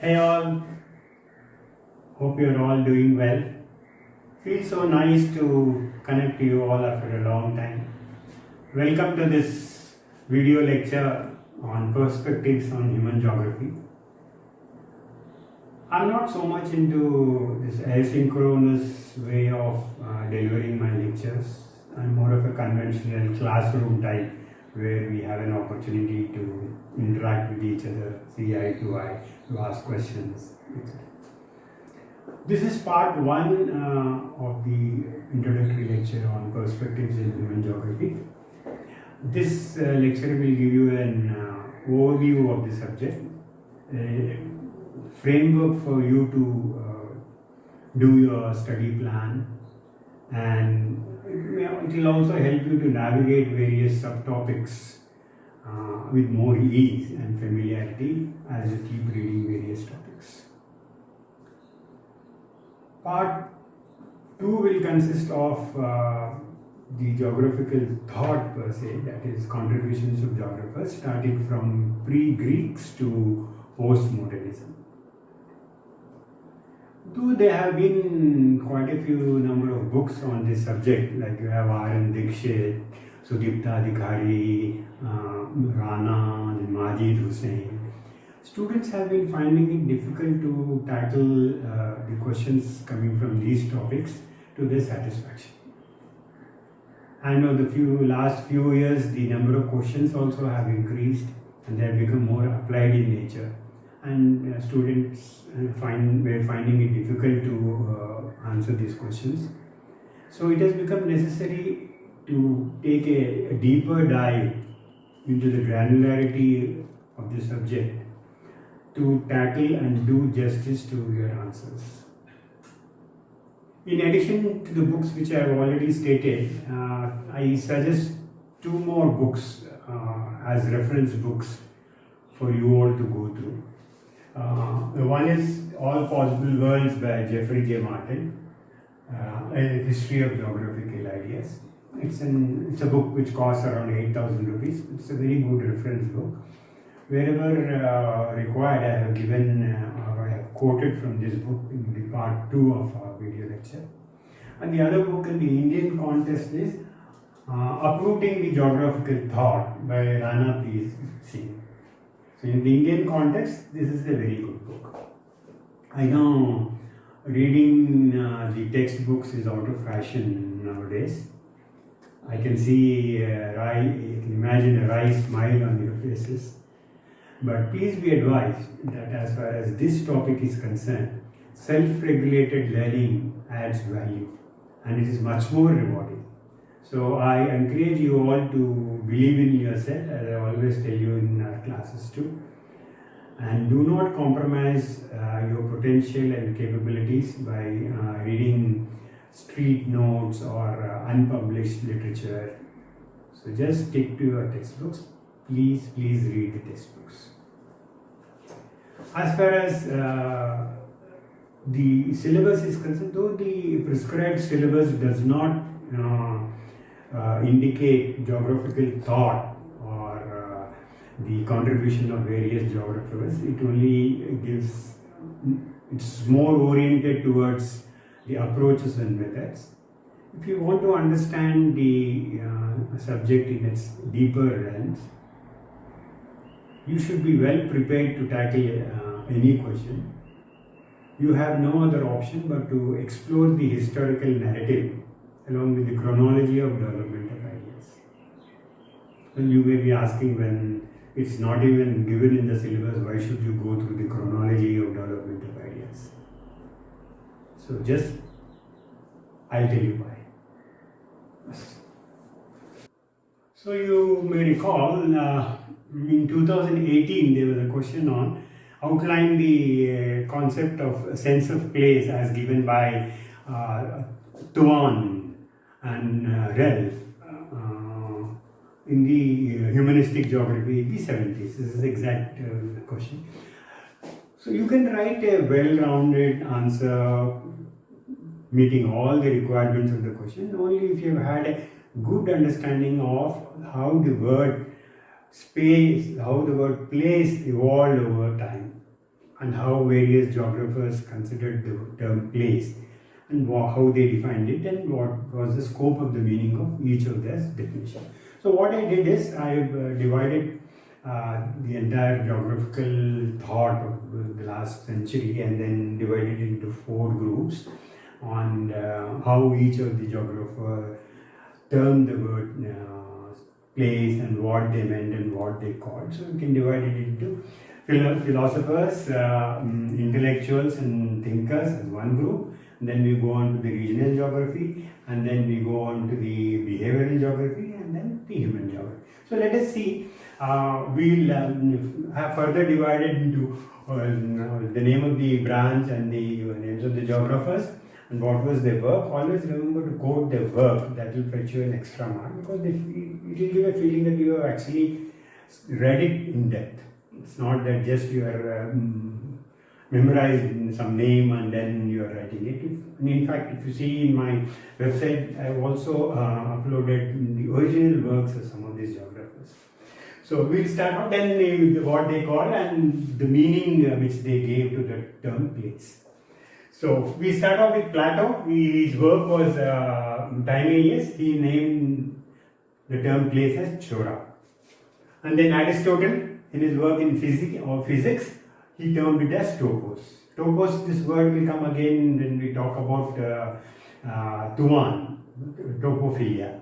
Hey all, hope you're all doing well. Feels so nice to connect to you all after a long time. Welcome to this video lecture on perspectives on human geography. I'm not so much into this asynchronous way of delivering my lectures. I'm more of a conventional classroom type where we have an opportunity to interact with each other, see eye to eye, to ask questions, etc. This is part one of the introductory lecture on perspectives in human geography. This lecture will give you an overview of the subject, a framework for you to do your study plan, and it will also help you to navigate various subtopics with more ease and familiarity as you keep reading various topics. Part 2 will consist of the geographical thought per se, that is contributions of geographers starting from pre-Greeks to postmodernism. Though there have been quite a few number of books on this subject, like you have R.N. Dikshit, Sudipta Adhikari, Rana, and Majid Hussain. Students have been finding it difficult to tackle the questions coming from these topics to their satisfaction. I know the last few years the number of questions also have increased and they have become more applied in nature, and students were finding it difficult to answer these questions. So it has become necessary to take a deeper dive into the granularity of the subject to tackle and do justice to your answers. In addition to the books which I have already stated, I suggest two more books as reference books for you all to go through. One is All Possible Worlds by Jeffrey J. Martin, a history of geographical ideas. It's a book which costs around 8,000 rupees. It's a very good reference book. Wherever required, I have given or I have quoted from this book in the part 2 of our video lecture. And the other book in the Indian context is Uprooting the Geographical Thought by Rana P. Singh. So in the Indian context, this is a very good book. I know reading the textbooks is out of fashion nowadays. I can see you can imagine a wry smile on your faces. But please be advised that as far as this topic is concerned, self-regulated learning adds value and it is much more rewarding. So I encourage you all to believe in yourself, as I always tell you in our classes too. And do not compromise your potential and capabilities by reading street notes or unpublished literature. So just stick to your textbooks. Please read the textbooks. As far as the syllabus is concerned, though the prescribed syllabus does not indicate geographical thought or the contribution of various geographers, it only it's more oriented towards the approaches and methods. If you want to understand the subject in its deeper realms, you should be well prepared to tackle any question. You have no other option but to explore the historical narrative along with the chronology of development of ideas. And you may be asking, when it's not even given in the syllabus, why should you go through the chronology of development of ideas? So I'll tell you why. So you may recall in 2018 there was a question on outline the concept of sense of place as given by Tuan and Relf in the humanistic geography in the 70s. This is the exact question. So you can write a well-rounded answer meeting all the requirements of the question only if you have had a good understanding of how the word space, how the word place evolved over time. and how various geographers considered the term place and how they defined it and what was the scope of the meaning of each of their definition. So what I did is I divided the entire geographical thought of the last century and then divided it into 4 groups on how each of the geographer termed the word place and what they meant and what they called. So we can divide it into philosophers, intellectuals and thinkers as one group. And then we go on to the regional geography, and then we go on to the behavioral geography, and then the human geography. So let us see. We'll have further divided into the name of the branch and the names of the geographers and what was their work. Always remember to quote their work. That will fetch you an extra mark because it will give a feeling that you have actually read it in depth. It's not that just you are memorized some name and then you are writing it. And in fact, if you see in my website, I have also uploaded the original works of some of these geographers. So we'll start off then with what they call and the meaning which they gave to the term place. So we start off with Plato. His work was Timaeus. He named the term place as Chora. And then Aristotle, in his work in physics, he termed it as topos. Topos, this word will come again when we talk about Tuan, topophilia.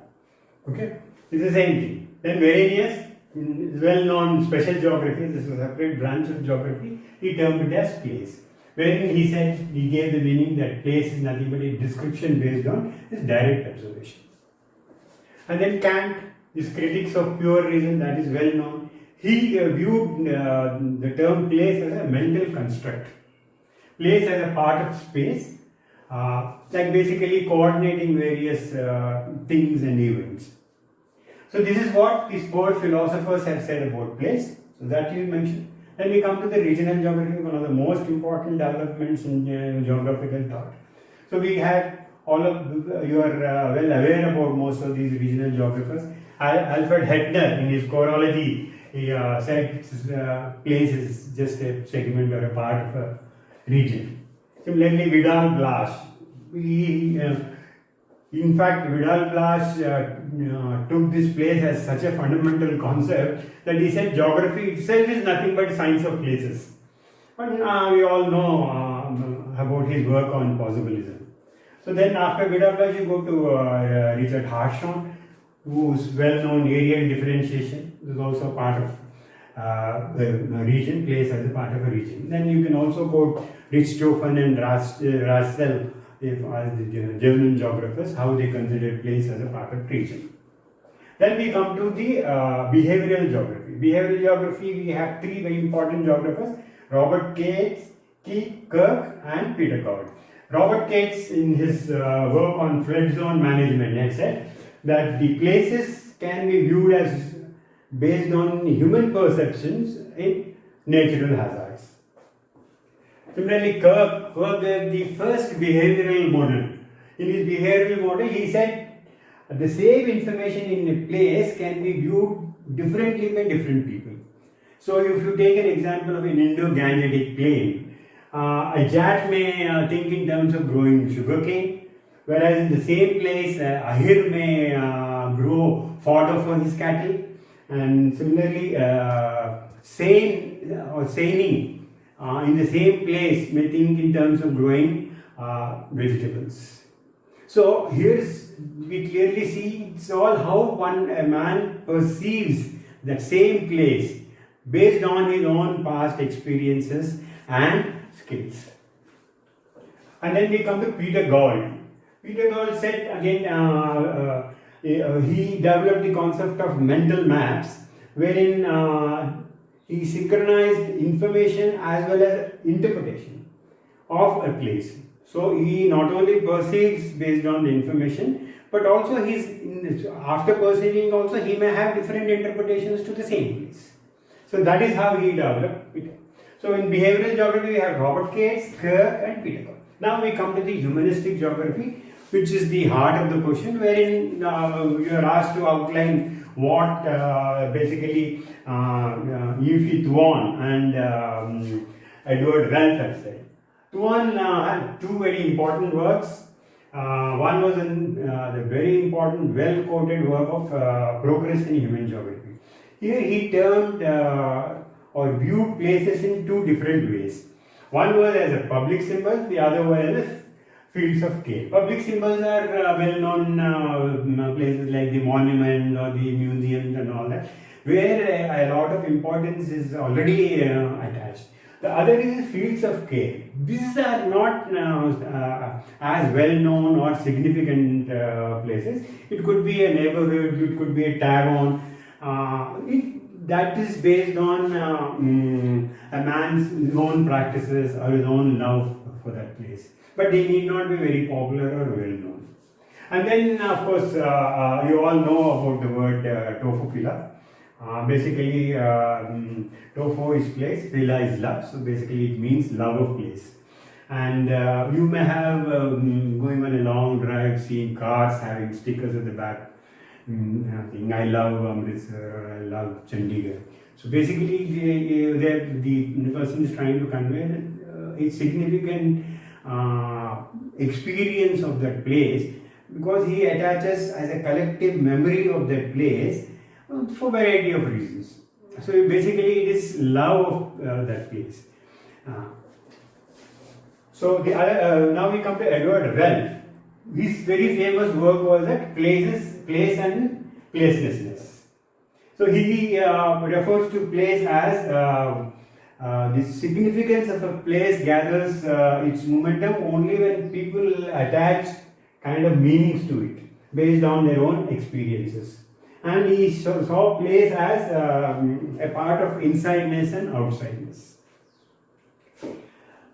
Okay, it's the same thing. Then Varenius, well-known special geography, this is a separate branch of geography, he termed it as place. Wherein he said, he gave the meaning that place is nothing but a description based on his direct observation. And then Kant, his critics of pure reason, that is well known. He viewed the term place as a mental construct. Place as a part of space, like basically coordinating various things and events. So this is what these 4 philosophers have said about place. So that you mentioned. Then we come to the regional geography, one of the most important developments in geographical thought. So we had all of you are well aware about most of these regional geographers. Alfred Hettner in his chorology, he said place is just a segment or a part of a region. Similarly, Vidal Blas, in fact, Vidal Blas took this place as such a fundamental concept that he said geography itself is nothing but science of places. But we all know about his work on possibilism. So then after Vidal Blas, you go to Richard Hartshorne, whose well-known areal differentiation is also part of the region, place as a part of a region. Then you can also quote Richthofen and Rassel, as the German geographers, how they consider place as a part of region. Then we come to the behavioral geography. Behavioral geography, we have 3 very important geographers, Robert Cates, Keith Kirk and Peter Gord. Robert Cates, in his work on flood zone management, had said that the places can be viewed as based on human perceptions in natural hazards. Similarly, Kirk gave the first behavioral model. In his behavioral model, he said the same information in a place can be viewed differently by different people. So, if you take an example of an Indo-Gangetic plain, a Jat may think in terms of growing sugarcane, whereas in the same place, Ahir may grow fodder for his cattle, and similarly, Sain or Saini in the same place may think in terms of growing vegetables. So we clearly see it's all how a man perceives that same place based on his own past experiences and skills. And then we come to Peter Gord. Peter Gord said again, he developed the concept of mental maps, wherein he synchronized information as well as interpretation of a place. So he not only perceives based on the information, but also after perceiving also he may have different interpretations to the same place. So that is how he developed it. So in behavioral geography we have Robert Cates, Kirk and Peter Gord. Now we come to the humanistic geography, which is the heart of the question, wherein you are asked to outline what basically Yves Thuan and Edward Ralph had said. Tuan had two very important works. One was the very important, well-quoted work of Progress in Human Geography. Here he termed or viewed places in two different ways. One was as a public symbol, the other was as fields of scale. Public symbols are well-known places like the monument or the museums and all that, where a lot of importance is already attached. The other is fields of care. These are not as well known or significant places. It could be a neighborhood, it could be a tavern. That is based on a man's own practices or his own love for that place. But they need not be very popular or well known. And then, of course, you all know about the word tofophila. Basically, tofo is place, phila is love, so basically it means love of place. And you may have, going on a long drive, seen cars having stickers at the back, saying, I love Amritsar or I love Chandigarh. So basically, the person is trying to convey a significant experience of that place, because he attaches as a collective memory of that place for variety of reasons. So basically it is love of that place. Now we come to Edward Ralph. His very famous work was that place and placelessness. So he refers to place as the significance of a place gathers its momentum only when people attach kind of meanings to it based on their own experiences. And he saw place as a part of insideness and outsideness.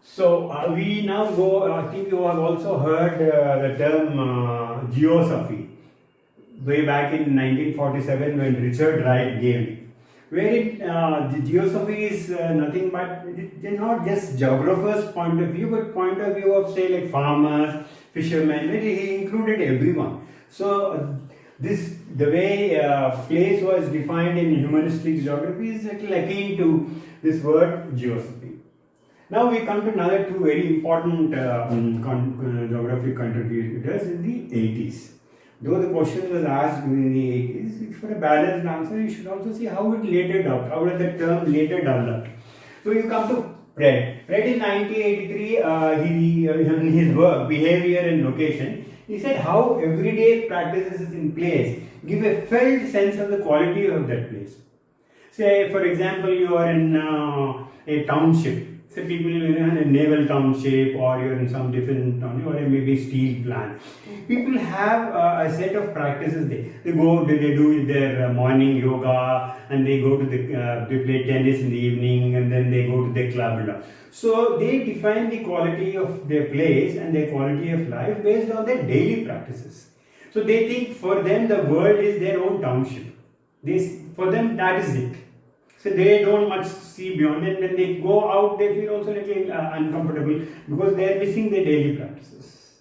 So we now go, I think you have also heard the term geosophy way back in 1947 when Richard Wright gave it. Where the geosophy is nothing but, it's not just geographers' point of view, but point of view of say like farmers, fishermen, where he included everyone. So the way place was defined in humanistic geography is little akin to this word geosophy. Now we come to another two very important geography contributors in the 80s. Though the question was asked during the 80s, for a balanced answer, you should also see how it later developed, how the term later developed. So you come to Fred. Fred in 1983, in his work, Behavior and Location, he said how everyday practices in place give a felt sense of the quality of that place. Say, for example, you are in a township. Say, people in a naval township, or you're in some different township, or maybe steel plant. People have a set of practices. They do their morning yoga, and they go to they play tennis in the evening, and then they go to the club. So they define the quality of their place and their quality of life based on their daily practices. So they think for them the world is their own township. For them that is it. So they don't much see beyond it. When they go out, they feel also a little uncomfortable because they are missing their daily practices.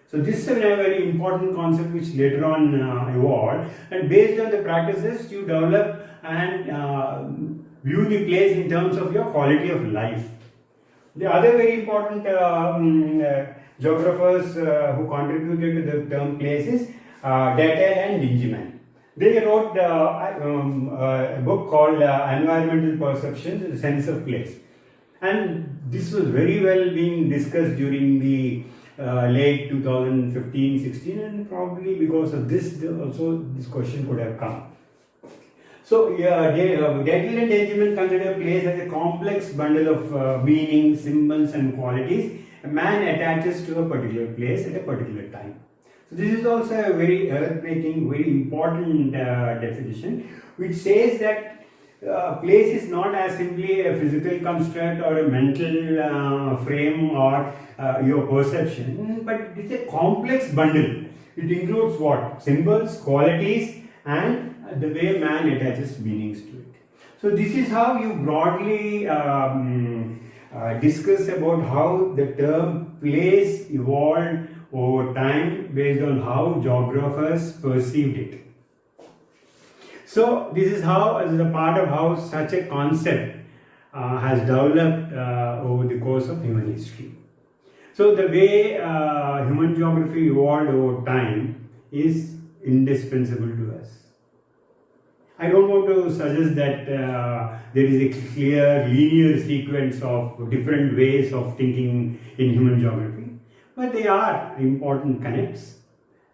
So this is a very important concept which later on evolved, and based on the practices you develop and view the place in terms of your quality of life. The other very important geographers who contributed to the term place is Datel and Dingyman. They wrote a book called Environmental Perceptions, The Sense of Place. And this was very well being discussed during the late 2015-16, and probably because of this also this question could have come. So Datel and Dingyman consider place as a complex bundle of meanings, symbols and qualities a man attaches to a particular place at a particular time. So this is also a very earth-making, very important definition, which says that place is not as simply a physical construct or a mental frame or your perception, but it's a complex bundle. It includes what? Symbols, qualities, and the way man attaches meanings to it. So this is how you broadly discuss about how the term place evolved over time based on how geographers perceived it. So this is how, as a part of how such a concept has developed over the course of human history. So the way human geography evolved over time is indispensable to us. I don't want to suggest that there is a clear linear sequence of different ways of thinking in human geography, but they are important connects.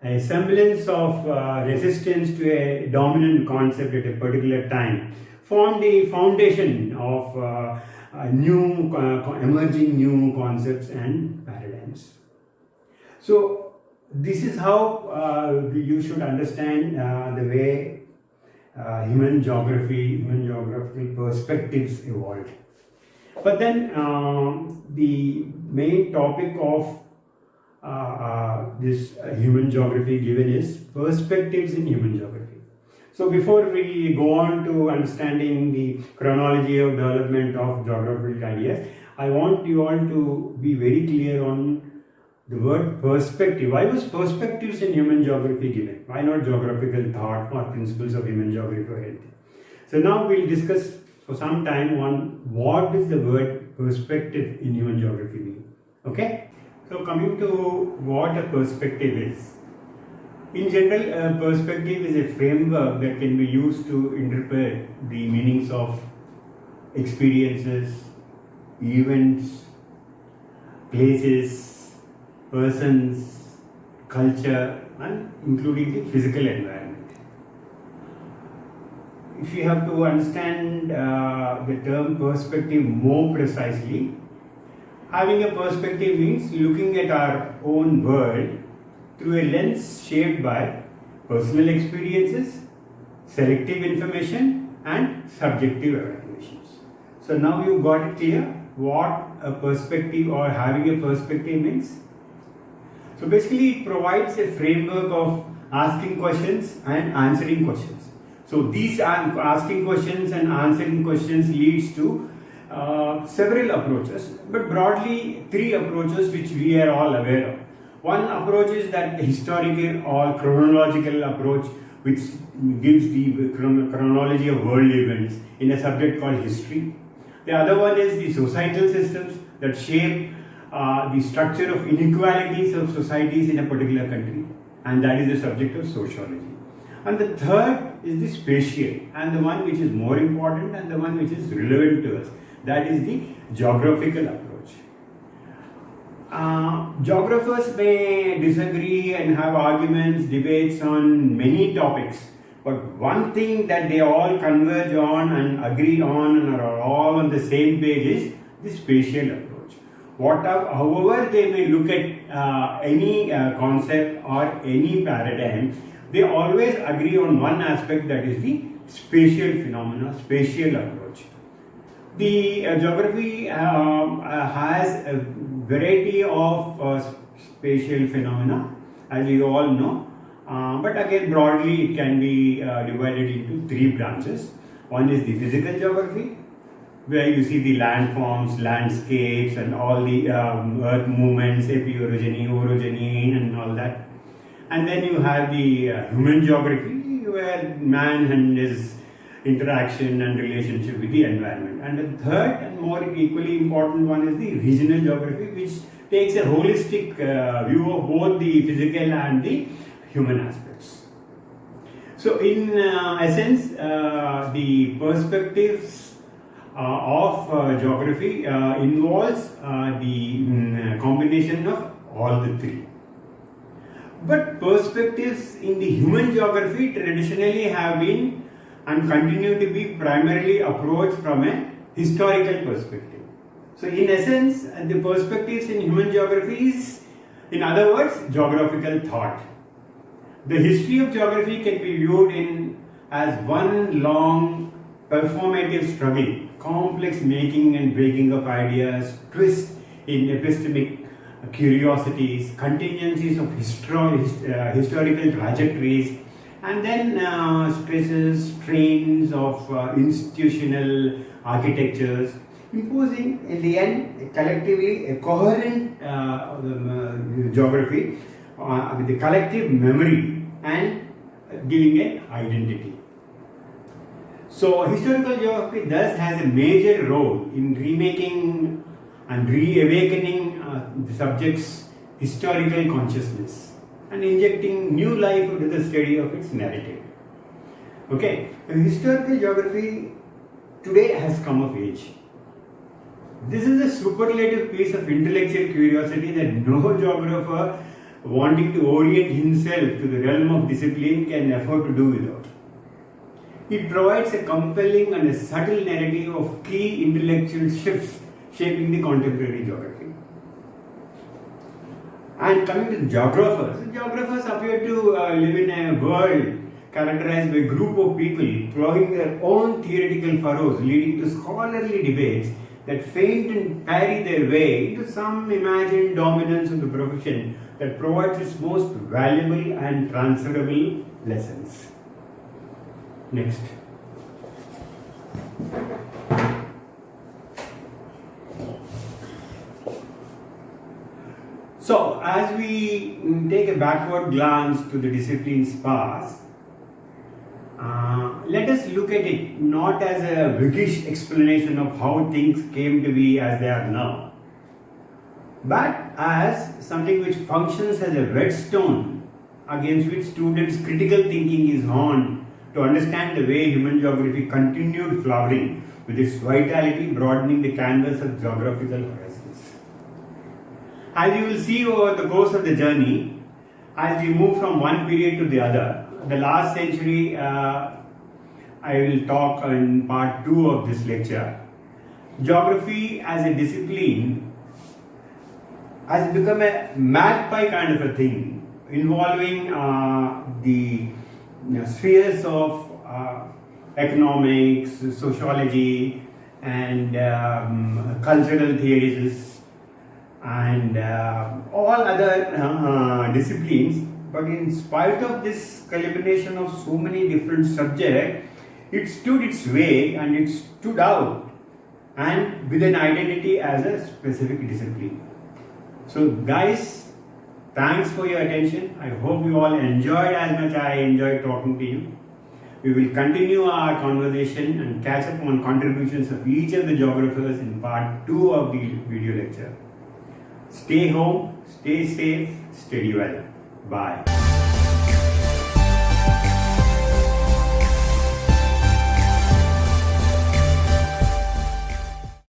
A semblance of resistance to a dominant concept at a particular time form the foundation of emerging new concepts and paradigms. So this is how you should understand the way human geographical perspectives evolved. But then the main topic of this human geography given is perspectives in human geography. So before we go on to understanding the chronology of development of geographical ideas, I want you all to be very clear on the word perspective. Why was perspectives in human geography given? Why not geographical thought or principles of human geography or anything? So now we'll discuss for some time on what does the word perspective in human geography mean. Okay? So coming to what a perspective is. In general, a perspective is a framework that can be used to interpret the meanings of experiences, events, places, persons, culture, and including the physical environment. If you have to understand the term perspective more precisely, having a perspective means looking at our own world through a lens shaped by personal experiences, selective information, and subjective evaluations. So now you got it clear what a perspective or having a perspective means. So basically it provides a framework of asking questions and answering questions. So these asking questions and answering questions leads to several approaches, but broadly three approaches which we are all aware of. One approach is that historical or chronological approach, which gives the chronology of world events in a subject called history. The other one is the societal systems that shape the structure of inequalities of societies in a particular country, and that is the subject of sociology. And the third is the spatial, and the one which is more important and the one which is relevant to us, that is the geographical approach. Geographers may disagree and have arguments, debates on many topics, but one thing that they all converge on and agree on and are all on the same page is the spatial approach. However they may look at any concept or any paradigm, they always agree on one aspect, that is the spatial phenomena, spatial approach. The geography has a variety of spatial phenomena, as you all know, but again broadly it can be divided into three branches. One is the physical geography, where you see the landforms, landscapes, and all the earth movements, epiorogeny, orogeny, and all that. And then you have the human geography, where man and his interaction and relationship with the environment. And the third and more equally important one is the regional geography, which takes a holistic view of both the physical and the human aspects. So in essence, the perspectives of geography involves the combination of all the three. But perspectives in the human geography traditionally have been and continue to be primarily approached from a historical perspective. So in essence, the perspectives in human geography is, in other words, geographical thought. The history of geography can be viewed as one long performative struggle, complex making and breaking of ideas, twists in epistemic curiosities, contingencies of historical trajectories, and then stresses, strains of institutional architectures, imposing in the end collectively a coherent geography with the collective memory and giving an identity. So historical geography thus has a major role in remaking and reawakening the subject's historical consciousness and injecting new life into the study of its narrative. Okay, historical geography today has come of age. This is a superlative piece of intellectual curiosity that no geographer wanting to orient himself to the realm of discipline can afford to do without. It provides a compelling and a subtle narrative of key intellectual shifts shaping the contemporary geography. And coming to geographers appear to live in a world characterized by a group of people plowing their own theoretical furrows, leading to scholarly debates that feint and parry their way into some imagined dominance of the profession that provides its most valuable and transferable lessons. Next. So, as we take a backward glance to the discipline's past, let us look at it not as a Whiggish explanation of how things came to be as they are now, but as something which functions as a whetstone against which students' critical thinking is honed to understand the way human geography continued flowering with its vitality broadening the canvas of geographical horizons. As you will see over the course of the journey, as we move from one period to the other, the last century, I will talk in part 2 of this lecture. Geography as a discipline has become a magpie kind of a thing, involving the spheres of economics, sociology, and cultural theories, and all other disciplines. But in spite of this culmination of so many different subjects, it stood its way and it stood out and with an identity as a specific discipline. So guys, thanks for your attention. I hope you all enjoyed as much as I enjoyed talking to you. We will continue our conversation and catch up on contributions of each of the geographers in part 2 of the video lecture. Stay home, stay safe, study well. Bye.